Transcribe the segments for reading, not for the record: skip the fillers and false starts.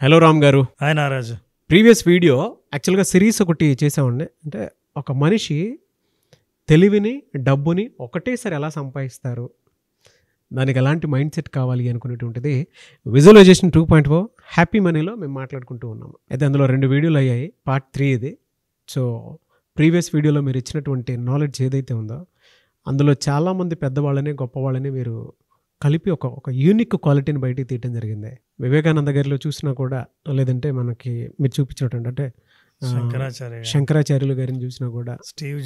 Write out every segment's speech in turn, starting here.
Hello Ram గారు. Hi నారాజు. Previous video యాక్చువల్గా series ఒకటి చేసామండి. అంటే ఒక మనిషి తెలివిని డబ్బుని ఒకటేసారి ఎలా సంపాదిస్తారు, దానికి ఎలాంటి మైండ్ సెట్ కావాలి అనుకునేటువంటిది విజువలైజేషన్ 2.0 హ్యాపీ మనీలో మేము మాట్లాడుకుంటూ ఉన్నాము. అయితే అందులో 2 వీడియోలు అయ్యాయి, పార్ట్ 3 ఇది. సో ప్రీవియస్ వీడియోలో మీరు ఇచ్చినటువంటి నాలెడ్జ్ ఏదైతే ఉందో అందులో చాలామంది పెద్దవాళ్ళని గొప్పవాళ్ళని మీరు కలిపి ఒక యూనిక్ క్వాలిటీని బయటికి తీయటం జరిగింది. వివేకానంద గారిలో చూసినా కూడా, లేదంటే మనకి మీరు చూపించినటువంటి అంటే శంకరాచార్యులు గారిని చూసినా కూడా, స్టీవ్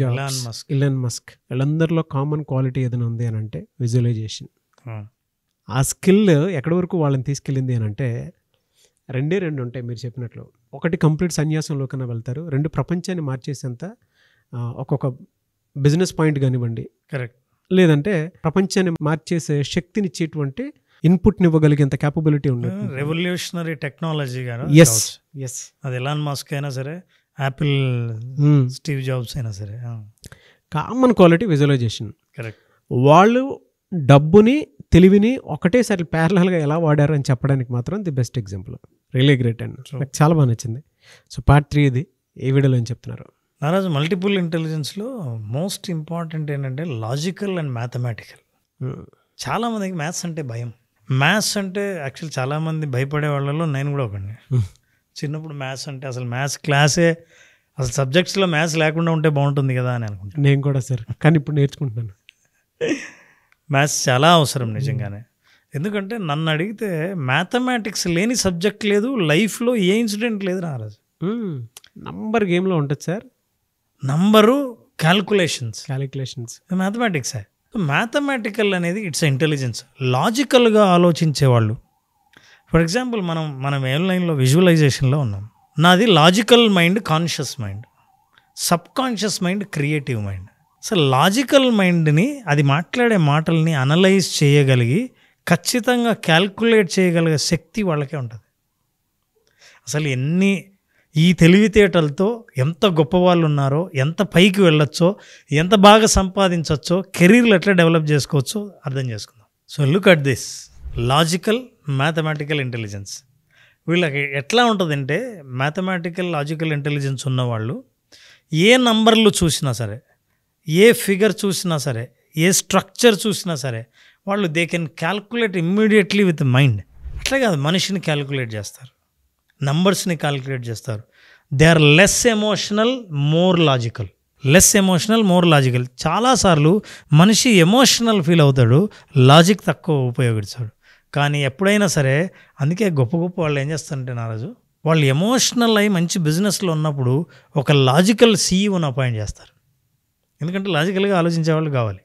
జాబ్స్, ఇలాన్ మస్క్, వీళ్ళందరిలో కామన్ క్వాలిటీ ఏదైనా ఉంది అని అంటే విజువలైజేషన్. ఆ స్కిల్ ఎక్కడి వరకు వాళ్ళని తీసుకెళ్ళింది అని అంటే రెండు ఉంటాయి మీరు చెప్పినట్లు. ఒకటి కంప్లీట్ సన్యాసంలో కన్నా వెళ్తారు, 2 ప్రపంచాన్ని మార్చేసేంత ఒక్కొక్క బిజినెస్ పాయింట్ కానివ్వండి, కరెక్ట్, లేదంటే ప్రపంచాన్ని మార్చేసే శక్తిని ఇచ్చేటువంటి ఇన్పుట్ని ఇవ్వగలిగేంత క్యాపబిలిటీ ఉండదు. రెవల్యూషనరీ టెక్నాలజీ గారు. ఎస్ అది ఎలాన్ మస్క్ అయినా సరే, యాపిల్ స్టీవ్ జాబ్స్ అయినా సరే, కామన్ క్వాలిటీ విజువలైజేషన్. కరెక్ట్. వాళ్ళు డబ్బుని తెలివిని ఒకటేసారి ప్యారలల్గా ఎలా వాడారు అని చెప్పడానికి మాత్రం the best example. Really great and నాకు చాలా బాగా నచ్చింది. సో పార్ట్ 3 ఇది ఏ వీడియోలో ఏం చెప్తున్నారు నారాజు? మల్టిపుల్ ఇంటెలిజెన్స్లో మోస్ట్ ఇంపార్టెంట్ ఏంటంటే లాజికల్ అండ్ మ్యాథమెటికల్. చాలామందికి మ్యాథ్స్ అంటే భయం. మ్యాథ్స్ అంటే యాక్చువల్ చాలామంది భయపడే వాళ్ళలో నేను కూడా ఒకడిని. చిన్నప్పుడు మ్యాథ్స్ అంటే అసలు మ్యాథ్స్ క్లాసే, అసలు సబ్జెక్ట్స్లో మ్యాథ్స్ లేకుండా ఉంటే బాగుంటుంది కదా అని అనుకుంటాను. నేను కూడా సార్, కానీ ఇప్పుడు నేర్చుకుంటున్నాను. మ్యాథ్స్ చాలా అవసరం నిజంగానే. ఎందుకంటే నన్ను అడిగితే మ్యాథమెటిక్స్ లేని సబ్జెక్ట్ లేదు, లైఫ్లో ఏ ఇన్సిడెంట్ లేదు నారాజు. నంబర్ గేమ్లో ఉంటుంది సార్. నంబరు, క్యాలిక్యులేషన్స్ మ్యాథమెటిక్సే. మ్యాథమెటికల్ అనేది ఇట్స్ ఇంటెలిజెన్స్. లాజికల్గా ఆలోచించేవాళ్ళు. ఫర్ ఎగ్జాంపుల్ మనం ఆన్లైన్లో విజువలైజేషన్లో ఉన్నాం. నాది logical mind, conscious mind, subconscious mind, creative mind. అసలు లాజికల్ మైండ్ని, అది మాట్లాడే మాటల్ని అనలైజ్ చేయగలిగి ఖచ్చితంగా క్యాల్కులేట్ చేయగలిగే శక్తి వాళ్ళకే ఉంటుంది. అసలు ఈ తెలివితేటలతో ఎంత గొప్ప వాళ్ళు ఉన్నారో, ఎంత పైకి వెళ్ళొచ్చో, ఎంత బాగా సంపాదించవచ్చో, కెరీర్లు ఎట్లా డెవలప్ చేసుకోవచ్చో అర్థం చేసుకుందాం. So look at this logical mathematical intelligence. వీళ్ళకి ఎట్లా ఉంటుందంటే, మ్యాథమెటికల్ లాజికల్ ఇంటెలిజెన్స్ ఉన్నవాళ్ళు ఏ నంబర్లు చూసినా సరే, ఏ ఫిగర్ చూసినా సరే, ఏ స్ట్రక్చర్ చూసినా సరే, వాళ్ళు they can calculate immediately with mind. అట్లా కాదు, మనిషిని క్యాల్కులేట్ చేస్తారు, నంబర్స్ని క్యాల్కులేట్ చేస్తారు. They are less emotional, more logical. చాలాసార్లు మనిషి ఎమోషనల్ ఫీల్ అవుతాడు, లాజిక్ తక్కువ ఉపయోగిస్తాడు. కానీ ఎప్పుడైనా సరే, అందుకే గొప్ప వాళ్ళు ఏం చేస్తారంటే నారాజు, వాళ్ళు ఎమోషనల్ అయి మంచి బిజినెస్లో ఉన్నప్పుడు ఒక లాజికల్ సీఈఓని అపాయింట్ చేస్తారు. ఎందుకంటే లాజికల్గా ఆలోచించే వాళ్ళు కావాలి.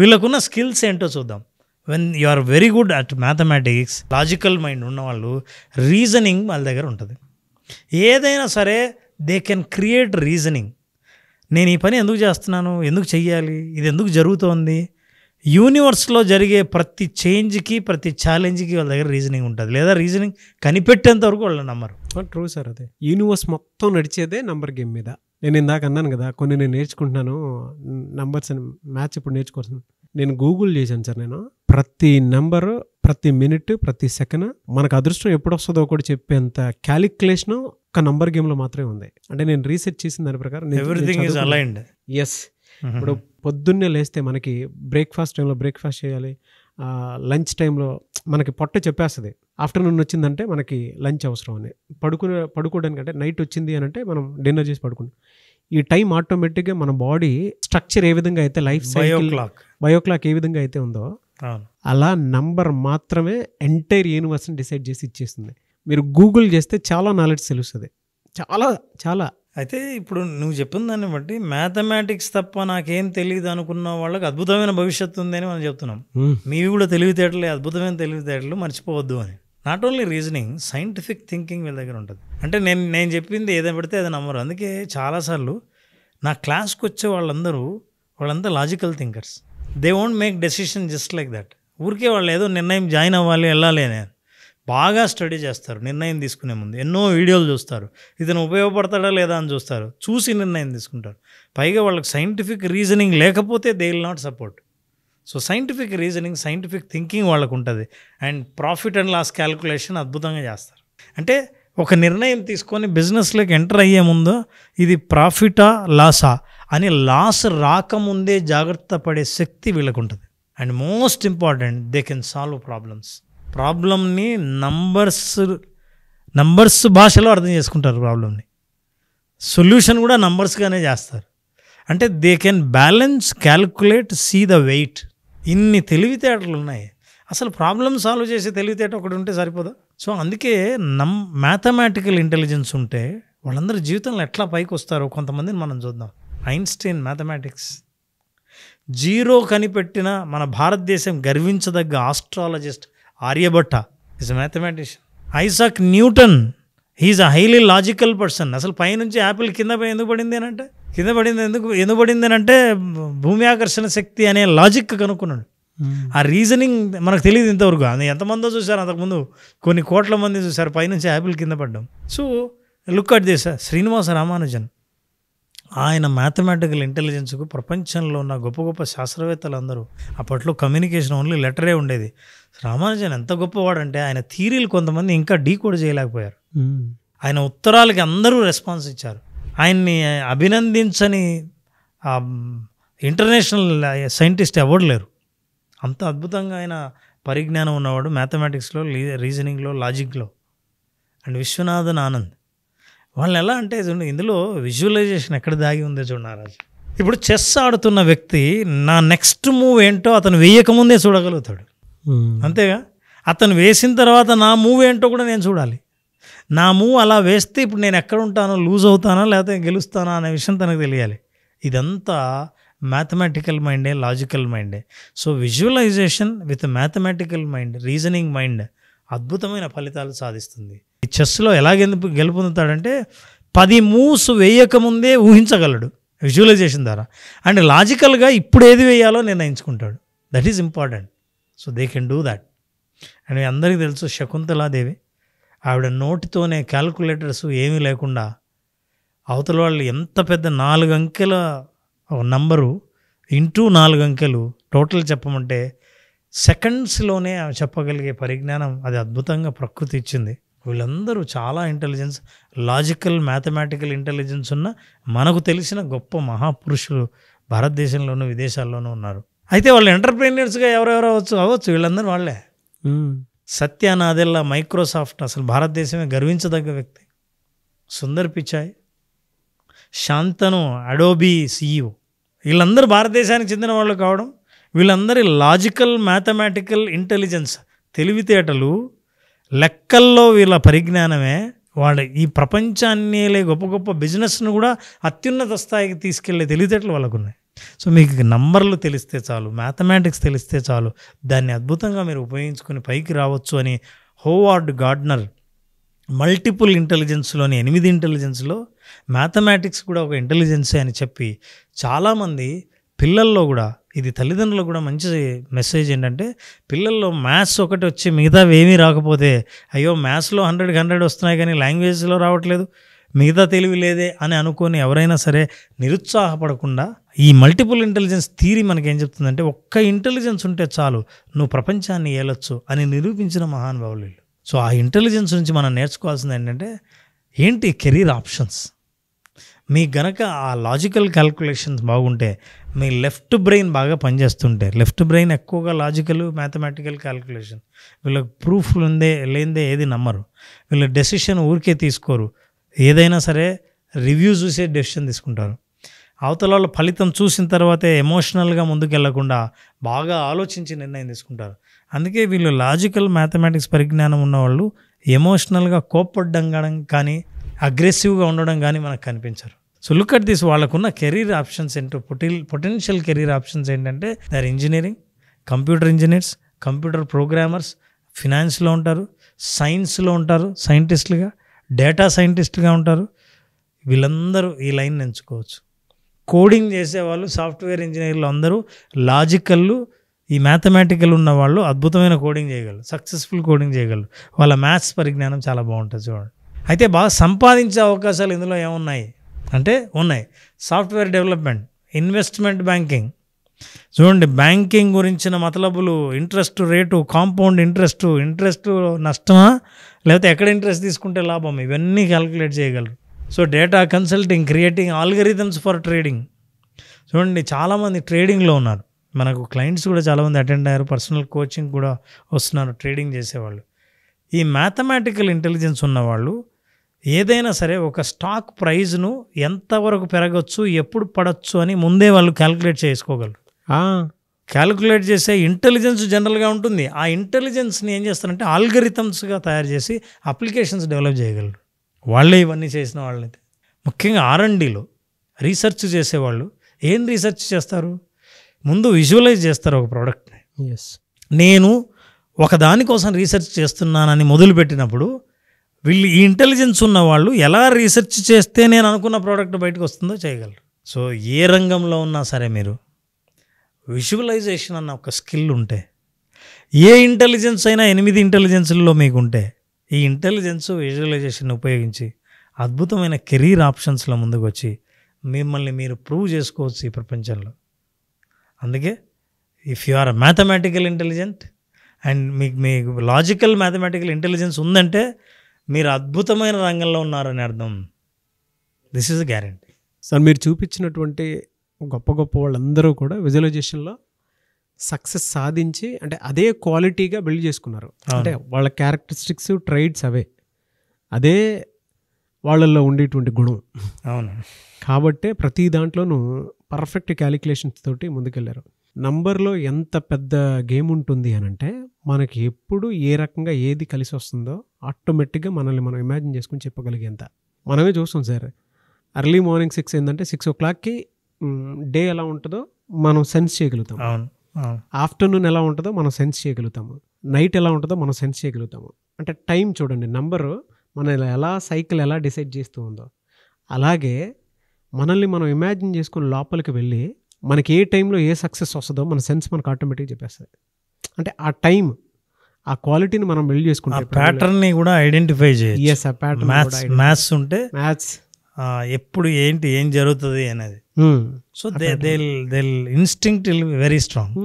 వీళ్ళకున్న స్కిల్స్ ఏంటో చూద్దాం. When you are very good at mathematics, logical mind ఉన్నవాళ్ళు, రీజనింగ్ వాళ్ళ దగ్గర ఉంటుంది. ఏదైనా సరే దే కెన్ క్రియేట్ రీజనింగ్. నేను ఈ పని ఎందుకు చేస్తున్నాను, ఎందుకు చెయ్యాలి, ఇది ఎందుకు జరుగుతోంది, యూనివర్స్లో జరిగే ప్రతి చేంజ్కి, ప్రతి ఛాలెంజ్కి వాళ్ళ దగ్గర రీజనింగ్ ఉంటుంది. లేదా రీజనింగ్ కనిపెట్టేంత వరకు వాళ్ళు నమ్మరు. True sir. అదే యూనివర్స్ మొత్తం నడిచేదే నంబర్ గేమ్ మీద. నేను ఇందాక అన్నాను కదా, కొన్ని నేను నేర్చుకుంటున్నాను నంబర్స్ అని, మ్యాథ్స్ ఇప్పుడు నేర్చుకోవాల్సింది. నేను గూగుల్ చేశాను సార్. నేను ప్రతి నెంబరు, ప్రతి మినిట్, ప్రతి సెకండ్ మనకు అదృష్టం ఎప్పుడు వస్తుందో కూడా చెప్పేంత క్యాలిక్యులేషన్ ఒక నంబర్ గేమ్లో మాత్రమే ఉంది. అంటే నేను రీసెర్చ్ చేసిన దాని ప్రకారం ఎవ్రీథింగ్ ఈజ్ అలైన్డ్. ఎస్. ఇప్పుడు పొద్దున్నే లేస్తే మనకి బ్రేక్ఫాస్ట్ టైంలో బ్రేక్ఫాస్ట్ చేయాలి, లంచ్ టైంలో మనకి పొట్ట చెప్పేస్తుంది ఆఫ్టర్నూన్ వచ్చిందంటే మనకి లంచ్ అవసరం అని. పడుకోవడానికి అంటే నైట్ వచ్చింది అని అంటే మనం డిన్నర్ చేసి పడుకున్నాం. ఈ టైం ఆటోమేటిక్గా మన బాడీ స్ట్రక్చర్ ఏ విధంగా అయితే, లైఫ్ సైకిల్ బయోక్లాక్ ఏ విధంగా అయితే ఉందో, అలా నంబర్ మాత్రమే ఎంటైర్ యూనివర్స్ని డిసైడ్ చేసి ఇచ్చేస్తుంది. మీరు గూగుల్ చేస్తే చాలా నాలెడ్జ్ తెలుస్తుంది, చాలా. అయితే ఇప్పుడు నువ్వు చెప్పిన దాన్ని బట్టి మ్యాథమెటిక్స్ తప్ప నాకేం తెలియదు అనుకున్న వాళ్ళకి అద్భుతమైన భవిష్యత్తు ఉందని మనం చెప్తున్నాం. మీవి కూడా తెలివితేటలే, అద్భుతమైన తెలివితేటలు, మర్చిపోవద్దు అని. Not only reasoning, scientific thinking వీళ్ళ దగ్గర ఉంటుంది. అంటే నేను చెప్పింది ఏదైనా పెడితే అది నమ్మరు. అందుకే చాలాసార్లు నా క్లాస్కి వచ్చే వాళ్ళంతా logical thinkers. They won't make decision just like that. ఊరికే వాళ్ళు ఏదో నిర్ణయం జాయిన్ అవ్వాలి, వెళ్ళాలి అని బాగా స్టడీ చేస్తారు. నిర్ణయం తీసుకునే ముందు ఎన్నో వీడియోలు చూస్తారు, ఇతను ఉపయోగపడతాడా లేదా అని చూసి నిర్ణయం తీసుకుంటారు. పైగా వాళ్ళకి సైంటిఫిక్ రీజనింగ్ లేకపోతే they will not support. So scientific reasoning, scientific thinking వాళ్ళకు ఉంటుంది. And profit and loss calculation అద్భుతంగా చేస్తారు. అంటే ఒక నిర్ణయం తీసుకొని బిజినెస్లోకి ఎంటర్ అయ్యే ముందు ఇది ప్రాఫిటా లాసా అని లాస్ రాకముందే జాగ్రత్త పడే శక్తి వీళ్ళకు ఉంటుంది. And most important, they can solve ప్రాబ్లమ్ని నంబర్స్ భాషలో అర్థం చేసుకుంటారు. ప్రాబ్లమ్ని సొల్యూషన్ కూడా నంబర్స్గానే చేస్తారు. అంటే they can balance, calculate, see the weight. ఇన్ని తెలివితేటలు ఉన్నాయి. అసలు ప్రాబ్లమ్ సాల్వ్ చేసే తెలివితేట ఒకటి ఉంటే సరిపోదా? సో అందుకే మ్యాథమెటికల్ ఇంటెలిజెన్స్ ఉంటే వాళ్ళందరూ జీవితంలో ఎట్లా పైకి వస్తారో కొంతమందిని మనం చూద్దాం. ఐన్స్టైన్ మ్యాథమెటిక్స్, జీరో కనిపెట్టిన మన భారతదేశం గర్వించదగ్గ astrologist Aryabhatta is a mathematician. Isaac Newton, he's a highly logical person. అసలు పైనుంచి యాపిల్ కింద ఎందుకు పడింది అని అంటే భూమి ఆకర్షణ శక్తి అనే లాజిక్ కనుక్కున్నాడు. ఆ రీజనింగ్ మనకు తెలియదు ఇంతవరకు. అది ఎంతమందో చూశారు అంతకుముందు, కొన్ని కోట్ల మంది చూశారు పైనుంచి యాపిల్ కింద పడ్డం. So look at this, Srinivasa Ramanujan, ఆయన మ్యాథమెటికల్ ఇంటెలిజెన్స్కు ప్రపంచంలో ఉన్న గొప్ప గొప్ప శాస్త్రవేత్తలు అందరూ, అప్పట్లో కమ్యూనికేషన్ ఓన్లీ లెటరే ఉండేది. రామానుజన్ ఎంత గొప్పవాడంటే ఆయన థీరీలు కొంతమంది ఇంకా డీకోడ్ చేయలేకపోయారు. ఆయన ఉత్తరాలకి అందరూ రెస్పాన్స్ ఇచ్చారు. ఆయన్ని అభినందించని ఇంటర్నేషనల్ సైంటిస్ట్ ఎవరు లేరు. అంత అద్భుతంగా ఆయన పరిజ్ఞానం ఉన్నవాడు మ్యాథమెటిక్స్లో, రీజనింగ్లో, లాజిక్లో. అండ్ విశ్వనాథన్ ఆనంద్, వాళ్ళు ఎలా అంటే ఇందులో విజువలైజేషన్ ఎక్కడ దాగి ఉందో చూడరాజు. ఇప్పుడు చెస్ ఆడుతున్న వ్యక్తి నా నెక్స్ట్ మూవ్ ఏంటో అతను వేయకముందే చూడగలుగుతాడు. అంతేగా, అతను వేసిన తర్వాత నా మూవ్ ఏంటో కూడా నేను చూడాలి. నా మూవ్ అలా వేస్తే ఇప్పుడు నేను ఎక్కడ ఉంటానో, లూజ్ అవుతానా లేకపోతే గెలుస్తానా అనే విషయం తనకు తెలియాలి. ఇదంతా మ్యాథమెటికల్ మైండే, లాజికల్ మైండే. So visualization with mathematical mind, reasoning mind అద్భుతమైన ఫలితాలు సాధిస్తుంది. ఈ చెస్లో ఎలా గెలుపొందుతాడంటే 10 మూవ్స్ వేయకముందే ఊహించగలడు విజువలైజేషన్ ద్వారా. అండ్ లాజికల్గా ఇప్పుడు ఏది వేయాలో నిర్ణయించుకుంటాడు. That is important. So they can do that. And అందరికీ తెలుసు శకుంతలాదేవి, ఆవిడ నోటితోనే క్యాల్కులేటర్స్ ఏమీ లేకుండా అవతల వాళ్ళు ఎంత పెద్ద 4 అంకెల నంబరు ఇంటూ 4 అంకెలు టోటల్ చెప్పమంటే సెకండ్స్లోనే చెప్పగలిగే పరిజ్ఞానం, అది అద్భుతంగా ప్రకృతి ఇచ్చింది. వీళ్ళందరూ చాలా ఇంటెలిజెన్స్, లాజికల్, మ్యాథమెటికల్ ఇంటెలిజెన్స్ ఉన్న మనకు తెలిసిన గొప్ప మహాపురుషులు భారతదేశంలోనూ విదేశాల్లోనూ ఉన్నారు. అయితే వాళ్ళు ఎంటర్ప్రెన్యూర్స్గా ఎవరెవరో అవ్వచ్చు, వీళ్ళందరూ వాళ్ళే. సత్య నాదెల్లా, మైక్రోసాఫ్ట్, అసలు భారతదేశమే గర్వించదగ్గ వ్యక్తి. సుందర్ పిచాయ్, శాంతను అడోబీ CEO, వీళ్ళందరూ భారతదేశానికి చెందిన వాళ్ళు కావడం, వీళ్ళందరి లాజికల్, మ్యాథమెటికల్ ఇంటెలిజెన్స్, తెలివితేటలు, లెక్కల్లో వీళ్ళ పరిజ్ఞానమే వాళ్ళ ఈ ప్రపంచాన్ని గొప్ప గొప్ప బిజినెస్ను కూడా అత్యున్నత స్థాయికి తీసుకెళ్లే తెలివితేటలు వాళ్ళకున్నాయి. సో మీకు నంబర్లు తెలిస్తే చాలు, మ్యాథమెటిక్స్ తెలిస్తే చాలు, దాన్ని అద్భుతంగా మీరు ఉపయోగించుకొని పైకి రావచ్చు అని హోవార్డ్ గార్డ్నర్ మల్టిపుల్ ఇంటెలిజెన్స్లోని 8 ఇంటెలిజెన్స్లో మ్యాథమెటిక్స్ కూడా ఒక ఇంటెలిజెన్సే అని చెప్పి చాలామంది పిల్లల్లో కూడా, ఇది తల్లిదండ్రులకు కూడా మంచి మెసేజ్ ఏంటంటే, పిల్లల్లో మ్యాథ్స్ ఒకటి వచ్చి మిగతావి ఏమీ రాకపోతే, అయ్యో మ్యాథ్స్లో 100కి 100 వస్తున్నాయి కానీ లాంగ్వేజ్లో రావట్లేదు, మిగతా తెలివి లేదే అని అనుకొని ఎవరైనా సరే నిరుత్సాహపడకుండా, ఈ మల్టిపుల్ ఇంటెలిజెన్స్ థీరీ మనకేం చెప్తుందంటే, ఒక్క ఇంటెలిజెన్స్ ఉంటే చాలు నువ్వు ప్రపంచాన్ని ఏలొచ్చు అని నిరూపించిన మహానుభావులు వీళ్ళు. సో ఆ ఇంటెలిజెన్స్ నుంచి మనం నేర్చుకోవాల్సింది ఏంటంటే, ఏంటి కెరీర్ ఆప్షన్స్. మీ గనక ఆ లాజికల్ క్యాల్కులేషన్స్ బాగుంటే, మీ లెఫ్ట్ బ్రెయిన్ బాగా పనిచేస్తుంటే, లెఫ్ట్ బ్రెయిన్ ఎక్కువగా లాజికల్, మ్యాథమెటికల్ క్యాల్కులేషన్, వీళ్ళకి ప్రూఫ్ లేదే ఏది నమ్మరు, వీళ్ళ డెసిషన్ ఊరికే తీసుకోరు, ఏదైనా సరే రివ్యూ చూసే డెసిషన్ తీసుకుంటారు. అవతల వాళ్ళ ఫలితం చూసిన తర్వాతే ఎమోషనల్గా ముందుకెళ్లకుండా బాగా ఆలోచించి నిర్ణయం తీసుకుంటారు. అందుకే వీళ్ళు లాజికల్, మ్యాథమెటిక్స్ పరిజ్ఞానం ఉన్నవాళ్ళు ఎమోషనల్గా కోప్పడ్డం కానీ అగ్రెసివ్గా ఉండడం కానీ మనకు కనిపించరు. సో లుక్ అట్ దిస్, వాళ్ళకున్న కెరీర్ ఆప్షన్స్ ఏంటో, పొటెన్షియల్ కెరీర్ ఆప్షన్స్ ఏంటంటే, they are engineering, computer engineers, computer programmers, ఫినాన్స్లో ఉంటారు, సైన్స్లో ఉంటారు, సైంటిస్టులుగా, డేటా సైంటిస్టులుగా ఉంటారు. వీళ్ళందరూ ఈ లైన్ ఎంచుకోవచ్చు. కోడింగ్ చేసేవాళ్ళు, సాఫ్ట్వేర్ ఇంజనీర్లు అందరూ లాజికల్, ఈ మ్యాథమెటికల్ ఉన్న వాళ్ళు అద్భుతమైన కోడింగ్ చేయగలరు, సక్సెస్ఫుల్ కోడింగ్ చేయగలరు. వాళ్ళ మ్యాథ్స్ పరిజ్ఞానం చాలా బాగుంటుంది చూడండి. అయితే బాగా సంపాదించే అవకాశాలు ఇందులో ఏమున్నాయి అంటే ఉన్నాయి. Software development, investment banking. చూడండి, బ్యాంకింగ్ గురించిన మతలబులు, ఇంట్రెస్ట్ రేటు, కాంపౌండ్ ఇంట్రెస్ట్ నష్టమా లేకపోతే ఎక్కడ ఇంట్రెస్ట్ తీసుకుంటే లాభం, ఇవన్నీ క్యాలిక్యులేట్ చేయగలరు. So data consulting, creating algorithms for trading. చూడండి చాలామంది ట్రేడింగ్లో ఉన్నారు, మనకు క్లయింట్స్ కూడా చాలామంది అటెండ్ అయ్యారు, పర్సనల్ కోచింగ్ కూడా వస్తున్నారు ట్రేడింగ్ చేసేవాళ్ళు. ఈ మ్యాథమెటికల్ ఇంటెలిజెన్స్ ఉన్నవాళ్ళు ఏదైనా సరే ఒక స్టాక్ ప్రైజ్ను ఎంతవరకు పెరగచ్చు, ఎప్పుడు పడవచ్చు అని ముందే వాళ్ళు క్యాలిక్యులేట్ చేసుకోగలరు. క్యాలిక్యులేట్ చేసే ఇంటెలిజెన్స్ జనరల్గా ఉంటుంది. ఆ ఇంటెలిజెన్స్ని ఏం చేస్తారంటే ఆల్గరిథమ్స్గా తయారు చేసి అప్లికేషన్స్ డెవలప్ చేయగలరు. వాళ్ళే ఇవన్నీ చేసిన వాళ్ళైతే. ముఖ్యంగా R&Dలో రీసెర్చ్ చేసేవాళ్ళు ఏం రీసెర్చ్ చేస్తారు, ముందు విజువలైజ్ చేస్తారు ఒక ప్రోడక్ట్ని. నేను ఒక దానికోసం రీసెర్చ్ చేస్తున్నానని మొదలుపెట్టినప్పుడు వీళ్ళు ఈ ఇంటెలిజెన్స్ ఉన్న వాళ్ళు ఎలా రీసెర్చ్ చేస్తే నేను అనుకున్న ప్రోడక్ట్ బయటకు వస్తుందో చేయగలరు. సో ఏ రంగంలో ఉన్నా సరే మీరు విజువలైజేషన్ అన్న ఒక స్కిల్ ఉంటే, ఏ ఇంటెలిజెన్స్ అయినా 8 ఇంటెలిజెన్స్లలో మీకు ఉంటే, ఈ ఇంటెలిజెన్స్ విజువలైజేషన్ ఉపయోగించి అద్భుతమైన కెరీర్ ఆప్షన్స్లో ముందుకు వచ్చి మిమ్మల్ని మీరు ప్రూవ్ చేసుకోవచ్చు ఈ ప్రపంచంలో. అందుకే if you are mathematical intelligent and మీకు లాజికల్ మ్యాథమెటికల్ ఇంటెలిజెన్స్ ఉందంటే మీరు అద్భుతమైన రంగంలో ఉన్నారని అర్థం. This is guarantee. సార్ మీరు చూపించినటువంటి గొప్ప గొప్ప వాళ్ళందరూ కూడా విజువలైజేషన్లో సక్సెస్ సాధించి అంటే అదే క్వాలిటీగా బిల్డ్ చేసుకున్నారు. అంటే వాళ్ళ క్యారెక్టరిస్టిక్స్, ట్రైట్స్ అదే వాళ్ళల్లో ఉండేటువంటి గుణం. అవును. కాబట్టే ప్రతి దాంట్లోనూ పర్ఫెక్ట్ క్యాలిక్యులేషన్స్ తోటి ముందుకెళ్ళారు. నంబర్లో ఎంత పెద్ద గేమ్ ఉంటుంది అని అంటే మనకి ఎప్పుడు ఏ రకంగా ఏది కలిసి వస్తుందో ఆటోమేటిక్గా మనల్ని మనం ఇమాజిన్ చేసుకుని చెప్పగలిగేంత. మనమే చూస్తాం సార్, ఎర్లీ మార్నింగ్ 6 ఏంటంటే 6 o'clockకి డే ఎలా ఉంటుందో మనం సెన్స్ చేయగలుగుతాం. ఆఫ్టర్నూన్ ఎలా ఉంటుందో మనం సెన్స్ చేయగలుగుతాము. నైట్ ఎలా ఉంటుందో మనం సెన్స్ చేయగలుగుతాము. అంటే టైం చూడండి, నంబరు మన ఎలా సైకిల్ ఎలా డిసైడ్ చేస్తూ ఉందో అలాగే మనల్ని మనం ఇమాజిన్ చేసుకుని లోపలికి వెళ్ళి మనకి ఏ టైంలో ఏ సక్సెస్ వస్తుందో మన సెన్స్ మనకు ఆటోమేటిక్గా చెప్పేస్తుంది. అంటే ఆ టైం, ఆ క్వాలిటీని మనం బిల్డ్ చేసుకుంటాం. ప్యాటర్న్ని కూడా ఐడెంటిఫై చేయాలి. ఎస్, ఆ ప్యాటర్న్ మ్యాథ్స్ ఉంటే మ్యాథ్స్ ఎప్పుడు ఏంటి ఏం జరుగుతుంది అనేది. So they instinct very strong.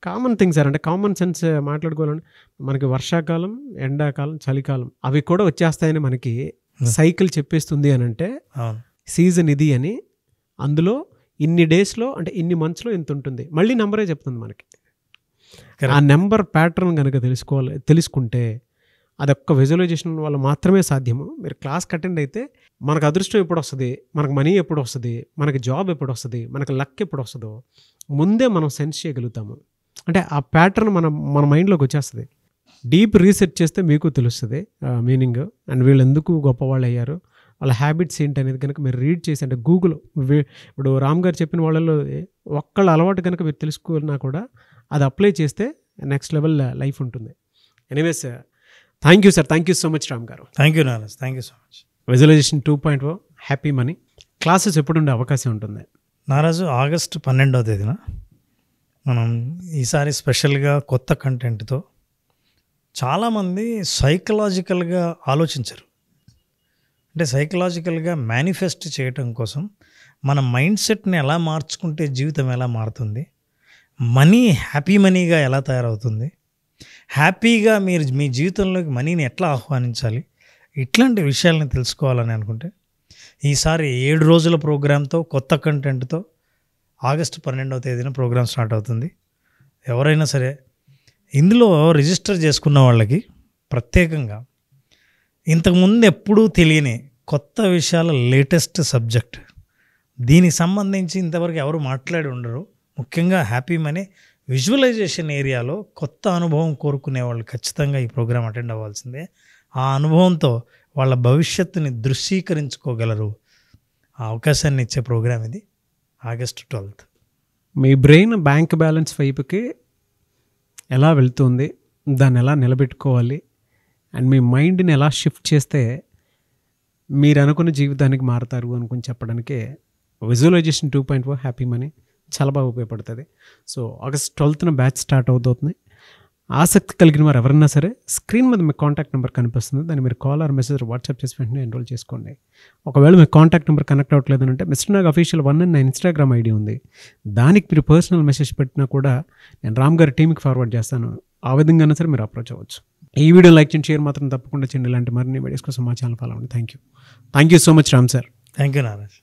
Common thing sir. అంటే కామన్ సెన్స్ మాట్లాడుకోవాలంటే మనకి వర్షాకాలం, ఎండాకాలం, చలికాలం అవి కూడా వచ్చేస్తాయని మనకి సైకిల్ చెప్పేస్తుంది అని అంటే సీజన్ ఇది అని, అందులో ఇన్ని డేస్లో అంటే ఇన్ని మంత్స్లో ఇంత ఉంటుంది, మళ్ళీ నెంబరే చెప్తుంది మనకి. ఆ నెంబర్ ప్యాటర్న్ కనుక తెలుసుకుంటే అదొక్క విజువలైజేషన్ వల్ల మాత్రమే సాధ్యము. మీరు క్లాస్కి అటెండ్ అయితే మనకు అదృష్టం ఎప్పుడు వస్తుంది, మనకు మనీ ఎప్పుడు వస్తుంది, మనకి జాబ్ ఎప్పుడు వస్తుంది, మనకు లక్ ఎప్పుడు వస్తుందో ముందే మనం సెన్స్ చేయగలుగుతాము. అంటే ఆ ప్యాటర్న్ మన మైండ్లోకి వచ్చేస్తుంది. డీప్ రీసెర్చ్ చేస్తే మీకు తెలుస్తుంది మీనింగ్ అండ్ వీళ్ళు ఎందుకు గొప్పవాళ్ళు అయ్యారు, వాళ్ళ హ్యాబిట్స్ ఏంటి అనేది కనుక మీరు రీడ్ చేసి, అంటే గూగుల్ ఇప్పుడు రామ్ గారు చెప్పిన వాళ్ళలో ఒక్కళ్ళ అలవాటు కనుక మీరు తెలుసుకున్నా కూడా అది అప్లై చేస్తే నెక్స్ట్ లెవెల్ లైఫ్ ఉంటుంది. Anyways, thank you sir, thank you so much Ram గారు. Thank you Naraj, thank you so much. Visualization 2.0 happy money classes ఎప్పుడు ఉండే అవకాశం ఉంటుంది? నారాజు ఆగస్టు 12వ తేదీన మనం ఈసారి స్పెషల్గా కొత్త కంటెంట్తో చాలామంది సైకలాజికల్గా ఆలోచించరు. అంటే సైకలాజికల్గా మేనిఫెస్ట్ చేయటం కోసం మన మైండ్ సెట్ని ఎలా మార్చుకుంటే జీవితం ఎలా మారుతుంది, మనీ హ్యాపీ మనీగా ఎలా తయారవుతుంది, హ్యాపీగా మీరు మీ జీవితంలోకి మనీని ఎట్లా ఆహ్వానించాలి, ఇట్లాంటి విషయాలను తెలుసుకోవాలని అనుకుంటే ఈసారి 7 రోజుల ప్రోగ్రాంతో కొత్త కంటెంట్తో ఆగస్టు 12వ తేదీన ప్రోగ్రాం స్టార్ట్ అవుతుంది. ఎవరైనా సరే ఇందులో రిజిస్టర్ చేసుకున్న వాళ్ళకి ప్రత్యేకంగా ఇంతకుముందు ఎప్పుడూ తెలియని కొత్త విషయాల లేటెస్ట్ సబ్జెక్ట్, దీనికి సంబంధించి ఇంతవరకు ఎవరు మాట్లాడి ఉండరు. ముఖ్యంగా హ్యాపీ మనీ విజువలైజేషన్ ఏరియాలో కొత్త అనుభవం కోరుకునే వాళ్ళు ఖచ్చితంగా ఈ ప్రోగ్రాం అటెండ్ అవ్వాల్సిందే. ఆ అనుభవంతో వాళ్ళ భవిష్యత్తుని దృశ్యీకరించుకోగలరు. ఆ అవకాశాన్ని ఇచ్చే ప్రోగ్రాం ఇది ఆగస్టు 12th. మీ బ్రెయిన్ బ్యాంక్ బ్యాలెన్స్ వైపుకి ఎలా వెళ్తుంది, దాన్ని ఎలా నిలబెట్టుకోవాలి అండ్ మీ మైండ్ని ఎలా షిఫ్ట్ చేస్తే మీరు అనుకున్న జీవితానికి మారుతారు అనుకుని చెప్పడానికే విజువలైజేషన్ 2.0 హ్యాపీ మనీ చాలా బాగా ఉపయోగపడుతుంది. So August 12th batch start అవుతుంది. ఆసక్తి కలిగిన వారు ఎవరైనా సరే స్క్రీన్ మీద మీ కాంటాక్ట్ నెంబర్ కనిపిస్తుంది, దాన్ని మీరు కాల్ ఆర్ మెసేజ్ వాట్సాప్ చేసి వెంటనే ఎన్రోల్ చేసుకోండి. ఒకవేళ మీ కాంటాక్ట్ నెంబర్ కనెక్ట్ అవ్వట్లేదు అంటే మిస్టర్ నాగ్ అఫీషియల్ 1 అని నా ఇన్స్టాగ్రామ్ ఐడి ఉంది, దానికి మీరు పర్సనల్ మెసేజ్ పెట్టినా కూడా నేను రామ్ గారి టీంకి ఫార్వర్డ్ చేస్తాను. ఆ విధంగానే సరే మీరు అప్రోచ్ అవ్వచ్చు. ఈ వీడియో లైక్ చేయండి, షేర్ మాత్రం తప్పకుండా చేయండి. ఇలాంటి మరిన్ని వీడియోస్ కోసం మా ఛానల్ ఫాలో అవ్వండి. Thank you so much Ram sir. Thank you Naraj.